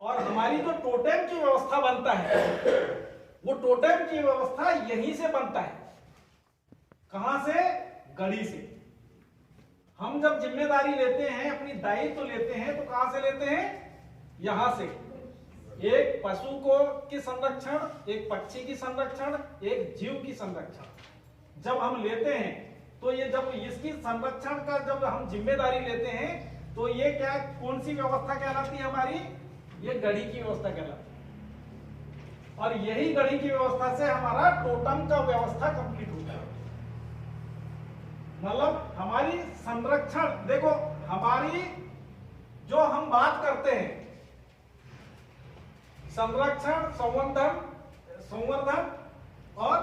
और हमारी जो टोटेम की व्यवस्था बनता है वो टोटेम की व्यवस्था यहीं से बनता है। कहां से? गढ़ी से। हम जब जिम्मेदारी लेते हैं, अपनी दायित्व लेते हैं, तो कहां से लेते हैं? यहां से। एक पशु को की संरक्षण, एक पक्षी की संरक्षण, एक जीव की संरक्षण जब हम लेते हैं, तो ये जब इसकी संरक्षण का जब हम जिम्मेदारी लेते हैं, तो ये क्या, कौन सी व्यवस्था कहलाती है हमारी? ये गढ़ी की व्यवस्था कहलाती है। और यही गढ़ी की व्यवस्था से हमारा टोटम का व्यवस्था कंप्लीट होता है। मतलब हमारी संरक्षण, देखो हमारी जो हम बात करते हैं संरक्षण, संवर्धन और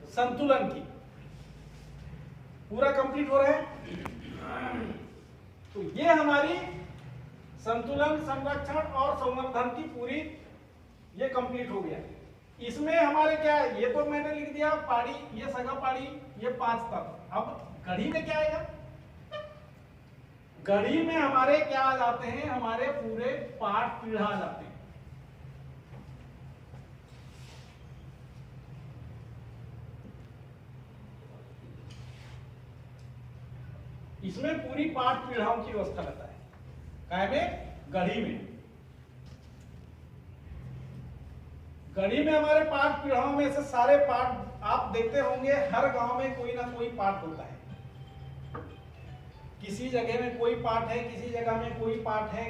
संतुलन की, पूरा कंप्लीट हो रहा है। तो ये हमारी संतुलन, संरक्षण और संवर्धन की पूरी ये कंप्लीट हो गया। इसमें हमारे क्या है, ये तो मैंने लिख दिया पाड़ी, ये सगा पाड़ी, ये 5 तत्व। अब गढ़ी में क्या आएगा? गढ़ी में हमारे क्या आ जाते हैं? हमारे पूरे पाठ पीढ़ा आ जाते हैं। इसमें पूरी पाठ पीढ़ाओं की व्यवस्था रहता है। काय में? गढ़ी में। गढ़ी में हमारे पाठ पीढ़ाओं में से सारे पाठ आप देखते होंगे, हर गांव में कोई ना कोई पाठ होता है। किसी जगह में कोई पाठ है, किसी जगह में कोई पाठ है।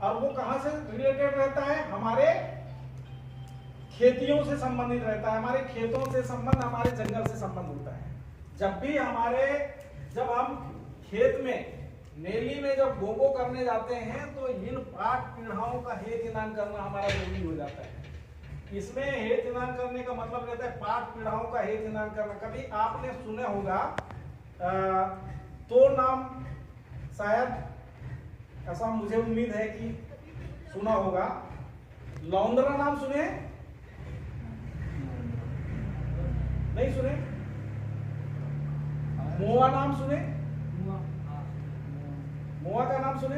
और वो कहां से रिलेटेड रहता है? हमारे खेतियों से संबंधित रहता है। हमारे खेतों से संबंध, हमारे जंगल से संबंध होता है। जब हम खेत में, नेली में जब गोगो करने जाते हैं, तो इन पाठ पीढ़ाओं का हेतनान करना हमारा जरूरी हो जाता है। इसमें हेतनान करने का मतलब रहता है पाठ पीढ़ाओं का हेतनान करना। कभी आपने सुना होगा तो नाम, शायद ऐसा मुझे उम्मीद है कि सुना होगा। लौंदरा नाम सुने? नहीं सुने? मोआ नाम सुने? मोआ का नाम सुने?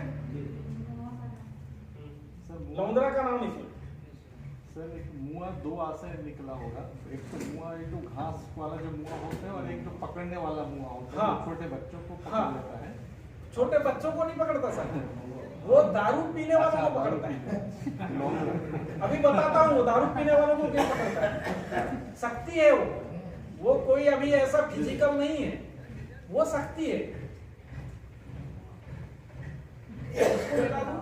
लौंदरा का नाम नहीं सुने? सर एक मुआ 2 आशय निकला होगा। एक तो मुआ, एक तो घास वाला जो मुआ होता है, और एक तो पकड़ने वाला मुआ होता है। हाँ। छोटे बच्चों को पकड़ हाँ। लेता है। छोटे बच्चों को नहीं पकड़ता सर, वो दारू पीने वालों को पकड़ता है। अभी बताता हूँ वो दारू पीने वालों को क्या पकड़ता है। शक्ति है वो कोई अभी ऐसा फिजिकल नहीं है, वो शक्ति है। उसको बता दूं?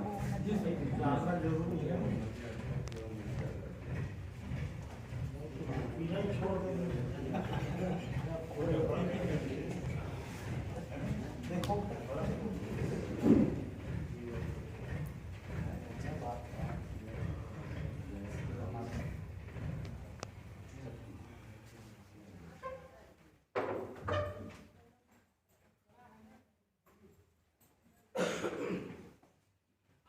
देखो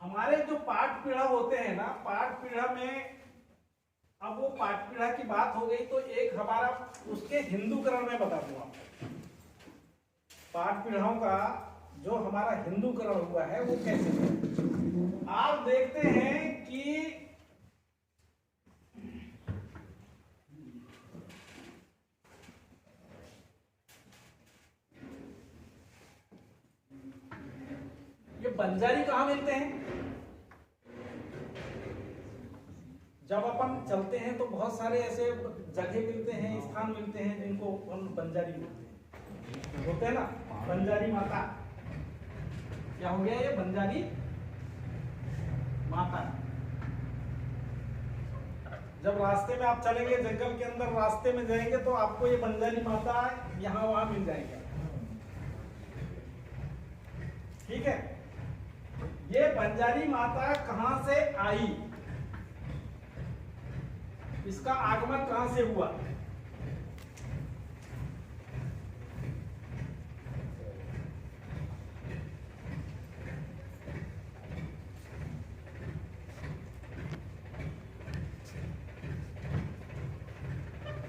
हमारे जो पाठ पीढ़ा होते हैं ना, पाठ पीढ़ा में, अब वो पाठ पीढ़ा की बात हो गई, तो एक हमारा उसके हिंदूकरण में बता दूं आपको। पाठ पीढ़ाओं का जो हमारा हिंदूकरण हुआ है वो कैसे हुआ। आप देखते हैं कि ये बंजारी कहां मिलते हैं? जब अपन चलते हैं तो बहुत सारे ऐसे जगह मिलते हैं, स्थान मिलते हैं जिनको हम बंजारी होते हैं ना। बंजारी माता क्या हो गया? ये बंजारी माता। जब रास्ते में आप चलेंगे, जंगल के अंदर रास्ते में जाएंगे, तो आपको ये बंजारी माता यहाँ वहां मिल जाएगा। ठीक है, ये बंजारी माता कहां से आई, इसका आगमन कहां से हुआ?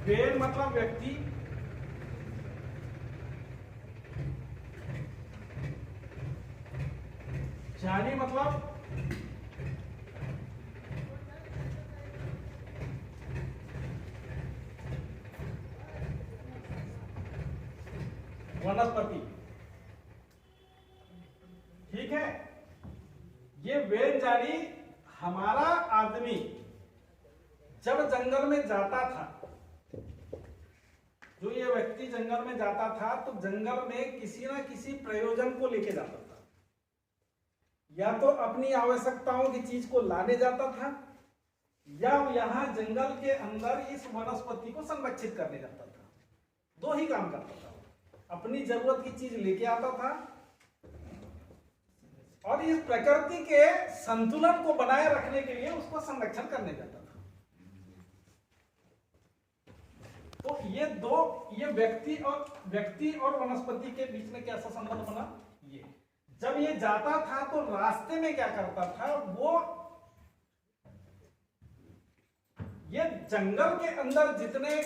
वेद मतलब व्यक्ति, जानी मतलब ये वेल झाड़ी हमारा आदमी जब जंगल में जाता था, जो ये व्यक्ति जंगल में जाता था तो जंगल में किसी ना किसी प्रयोजन को लेके जाता था। या तो अपनी आवश्यकताओं की चीज को लाने जाता था, या यहाँ जंगल के अंदर इस वनस्पति को संरक्षित करने जाता था। दो ही काम करता था, अपनी जरूरत की चीज लेके आता था और इस प्रकृति के संतुलन को बनाए रखने के लिए उसको संरक्षण करने जाता था। तो ये व्यक्ति और वनस्पति के बीच में कैसा संबंध बना? ये जब ये जाता था तो रास्ते में क्या करता था, वो ये जंगल के अंदर जितने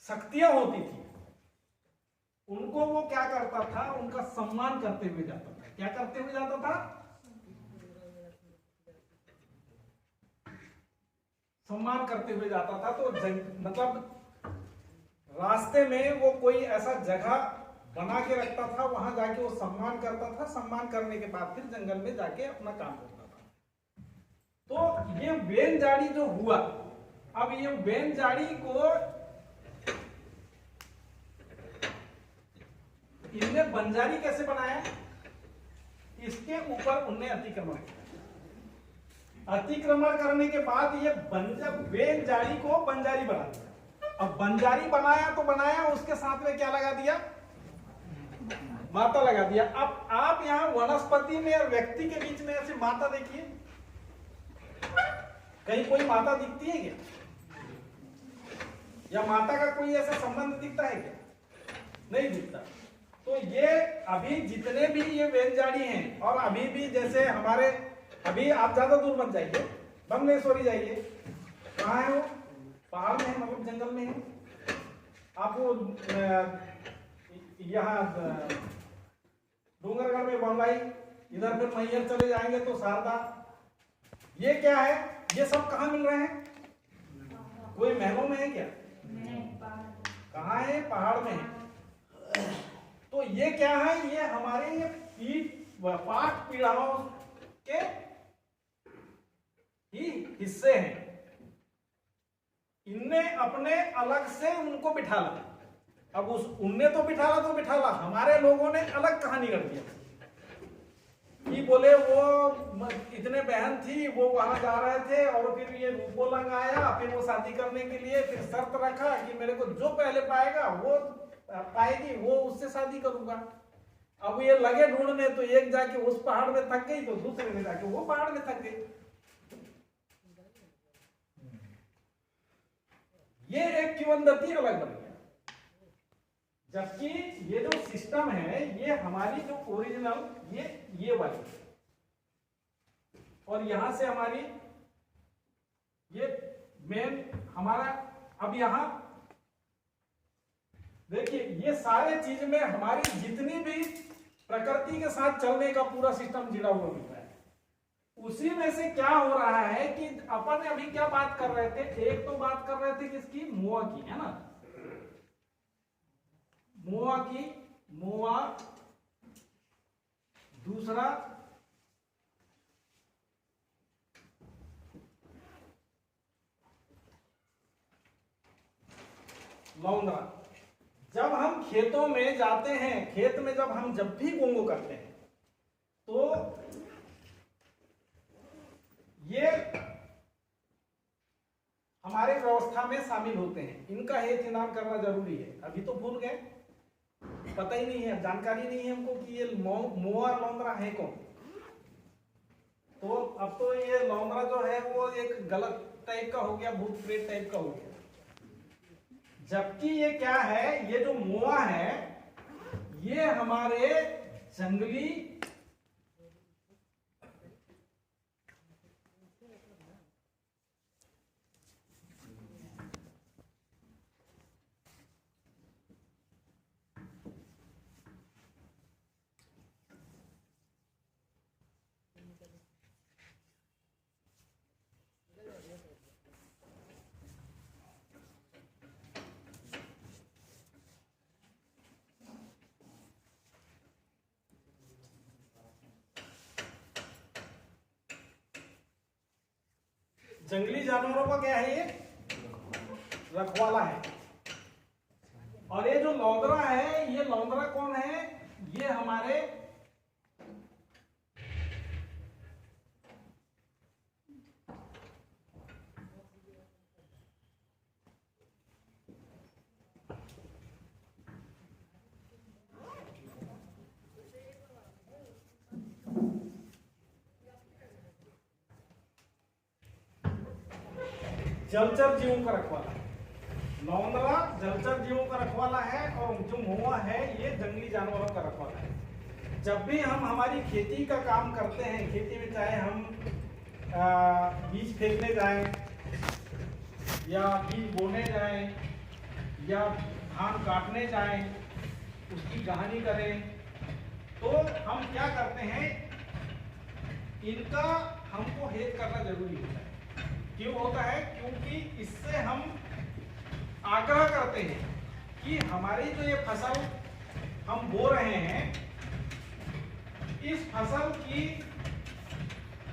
शक्तियां होती थी उनको वो क्या करता था, उनका सम्मान करते हुए जाता था। क्या करते हुए जाता था? सम्मान करते हुए जाता था। तो मतलब रास्ते में वो कोई ऐसा जगह बना के रखता था, वहां जाके वो सम्मान करता था। सम्मान करने के बाद फिर जंगल में जाके अपना काम करता था। तो ये वेल झाड़ी जो हुआ, अब ये वेल झाड़ी को इनने बंजारी कैसे बनाया? इसके ऊपर उनने अतिक्रमण किया। अतिक्रमण करने के बाद ये वेल झाड़ी को बंजारी बना दिया। अब बंजारी बनाया तो बनाया, उसके साथ में क्या लगा दिया? माता लगा दिया। अब आप यहां वनस्पति में और व्यक्ति के बीच में ऐसे माता देखिए, कहीं कोई माता दिखती है क्या? या माता का कोई ऐसा संबंध दिखता है क्या? नहीं दिखता। तो ये अभी जितने भी ये वेल झाड़ी हैं, और अभी भी जैसे हमारे, अभी आप ज्यादा दूर मत जाइए, बमलेश्वरी जाइए। कहाँ है वो? पहाड़ में है, मतलब जंगल में है। आप वो यहाँ डूंगरगढ़ में बंगाई, इधर फिर मैयर चले जाएंगे तो शारदा। ये क्या है? ये सब कहाँ मिल रहे हैं? कोई महलों में है क्या? कहाँ है? पहाड़ में है। तो ये क्या है? ये हमारे ये पाठ पीढ़ाओं के ही हिस्से हैं। इनने अपने अलग से उनको बिठाला। अब उनने तो बिठाला, हमारे लोगों ने अलग कहानी कर दिया कि बोले वो इतने बहन थी, वो वहां जा रहे थे और फिर ये रूपो लंग आया, फिर वो शादी करने के लिए फिर शर्त रखा कि मेरे को जो पहले पाएगा वो पाएगी, वो उससे शादी करूंगा। अब ये लगे ढूंढने, तो एक जाके उस पहाड़ में थक गई तो दूसरे में जाके वो पहाड़ में थक गई। ये एक किंवदंती अलग बन गया। जबकि ये जो सिस्टम है, ये हमारी जो ओरिजिनल ये वाली, और यहां से हमारी ये मेन हमारा, अब यहां देखिए ये सारे चीज में हमारी जितनी भी प्रकृति के साथ चलने का पूरा सिस्टम जुड़ा हुआ मिल रहा है। उसी में से क्या हो रहा है कि अपन अभी क्या बात कर रहे थे? एक तो बात कर रहे थे किसकी? मोआ की, है ना? मोआ की, मोआ। दूसरा लौंडा। जब हम खेतों में जाते हैं, खेत में जब भी गोंगो करते हैं, तो ये हमारे व्यवस्था में शामिल होते हैं। इनका हेत नाम करना जरूरी है। अभी तो भूल गए, पता ही नहीं है, जानकारी नहीं है हमको कि ये मोआ लौंदरा है कौन। तो अब तो ये लौंदरा जो है वो एक गलत टाइप का हो गया, भूत प्रेत टाइप का हो गया। जबकि ये क्या है? ये जो मोआ है ये हमारे जंगली जंगली जानवरों का क्या है, ये रखवाला है। और ये जो लौंदरा है, ये लौंदरा कौन है, ये हमारे जलचर जीवों का रखवाला है। लौंदरा जलचर जीवों का रखवाला है और जो महुआ है ये जंगली जानवरों का रखवाला है। जब भी हम हमारी खेती का काम करते हैं, खेती में चाहे हम बीज फेंकने जाएं या बीज बोने जाएं या धान काटने जाएं, उसकी गहानी करें, तो हम क्या करते हैं, इनका हमको हेल्प करना जरूरी होता है। क्यों होता है, क्योंकि इससे हम आग्रह करते हैं कि हमारी जो ये फसल हम बो रहे हैं, इस फसल की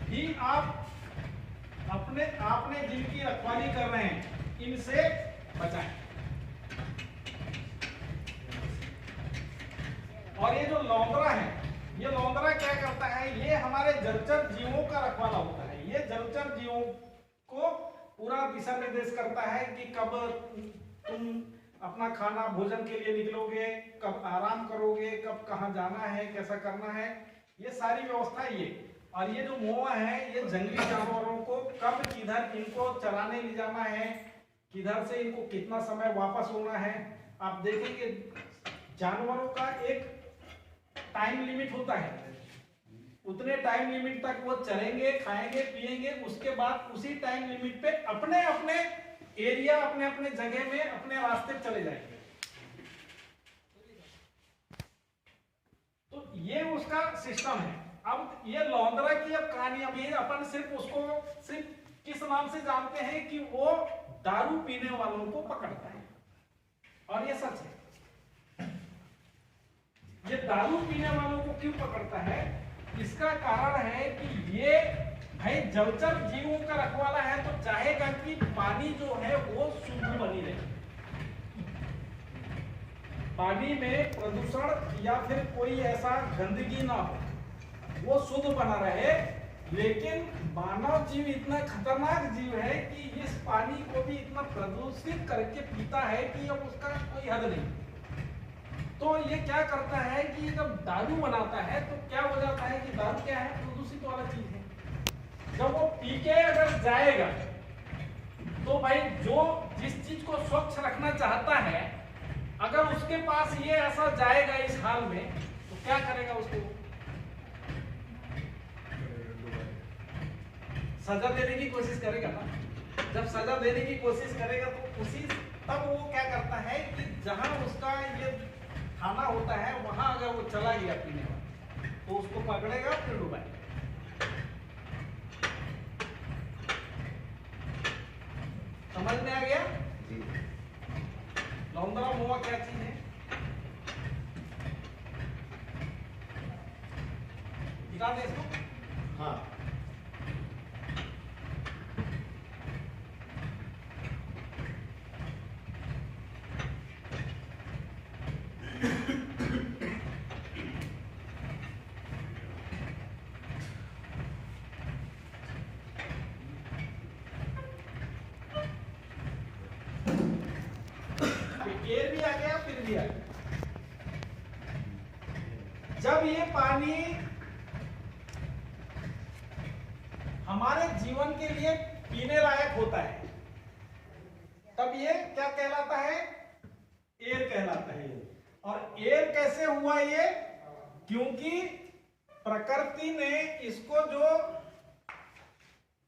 भी आपने जिनकी रखवाली कर रहे हैं, इनसे बचाएं। और ये जो लौंदरा है, ये लौंदरा क्या करता है, ये हमारे जलचर जीवों का रखवाला होता है। ये जलचर जीवों को पूरा दिशा निर्देश करता है कि कब तुम अपना खाना भोजन के लिए निकलोगे, कब आराम करोगे, कब कहाँ जाना है, कैसा करना है, ये सारी व्यवस्था ये। और ये जो महुआ है, ये जंगली जानवरों को कब किधर इनको चराने ले जाना है, किधर से इनको कितना समय वापस होना है। आप देखेंगे जानवरों का एक टाइम लिमिट होता है, उतने टाइम लिमिट तक वो चलेंगे, खाएंगे, पिएंगे, उसके बाद उसी टाइम लिमिट पे अपने अपने एरिया, अपने अपने जगह में अपने रास्ते चले जाएंगे। तो ये उसका सिस्टम है। अब ये लौंदरा की अब कहानी, अब ये अपन सिर्फ उसको सिर्फ किस नाम से जानते हैं कि वो दारू पीने वालों को पकड़ता है, और ये सच है। ये दारू पीने वालों को क्यों पकड़ता है, इसका कारण है कि ये भाई जलचर जीवों का रखवाला है, तो चाहेगा कि पानी जो है वो शुद्ध बनी रहे, पानी में प्रदूषण या फिर कोई ऐसा गंदगी ना हो, वो शुद्ध बना रहे। लेकिन मानव जीव इतना खतरनाक जीव है कि इस पानी को भी इतना प्रदूषित करके पीता है कि अब उसका कोई हद नहीं। तो ये क्या करता है कि जब दारू बनाता है तो क्या हो जाता है कि दारू क्या है, प्रदूषित वाला चीज है। जब वो पी के अगर जाएगा तो भाई जो जिस चीज को स्वच्छ रखना चाहता है, अगर उसके पास ये ऐसा जाएगा इस हाल में, तो क्या करेगा, उसको सजा देने की कोशिश करेगा ना। जब सजा देने की कोशिश करेगा तो उसी तब वो क्या करता है कि जहां उसका ये खाना होता है वहां अगर वो चला गया पीने वाला, तो उसको पकड़ेगा, फिर डुबाएगा। समझ में आ गया? लौंदरा महुआ क्या चीज है, दिखा दे इसको। हाँ, पेड़ भी आ गया, फिर भी आ गया। जब ये पानी हमारे जीवन के लिए पीने लायक होता है, तब ये क्या कहलाता है, एयर कहलाता है। और एयर कैसे हुआ ये, क्योंकि प्रकृति ने इसको जो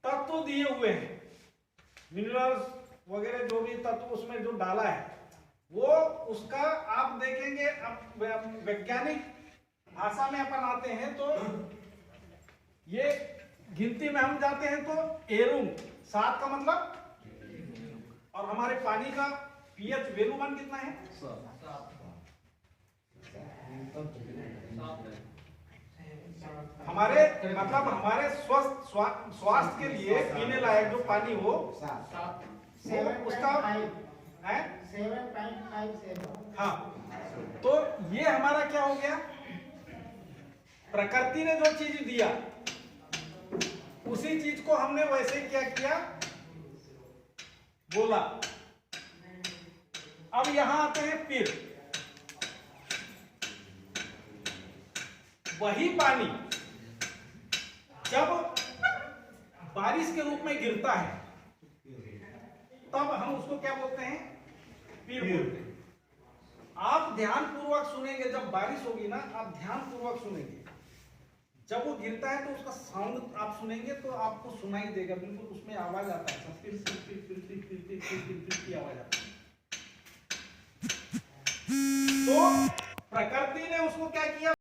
तत्व दिए हुए हैं, मिनरल्स वगैरह जो भी तत्व उसमें जो डाला है, वो उसका आप देखेंगे। अब वैज्ञानिक भाषा में अपन आते हैं तो ये गिनती में हम जाते हैं तो एरुम 7 का मतलब, और हमारे पानी का पीएच वैल्यू मान कितना है, 7। हमारे मतलब हमारे स्वास्थ्य के लिए पीने लायक जो पानी हो उसका है 7.57 हाँ। तो ये हमारा क्या हो गया, प्रकृति ने जो चीज दिया उसी चीज को हमने वैसे क्या किया बोला। अब यहां आते हैं फिर वही पानी जब बारिश के रूप में गिरता है तब हम उसको क्या बोलते हैं, पीर बोलते हैं। आप ध्यान पूर्वक सुनेंगे, जब बारिश होगी ना आप ध्यान पूर्वक सुनेंगे, जब वो गिरता है तो उसका साउंड आप सुनेंगे तो आपको सुनाई देगा, बिल्कुल उसमें आवाज आता है, फिर की आवाज आती है। तो प्रकृति ने उसको क्या किया,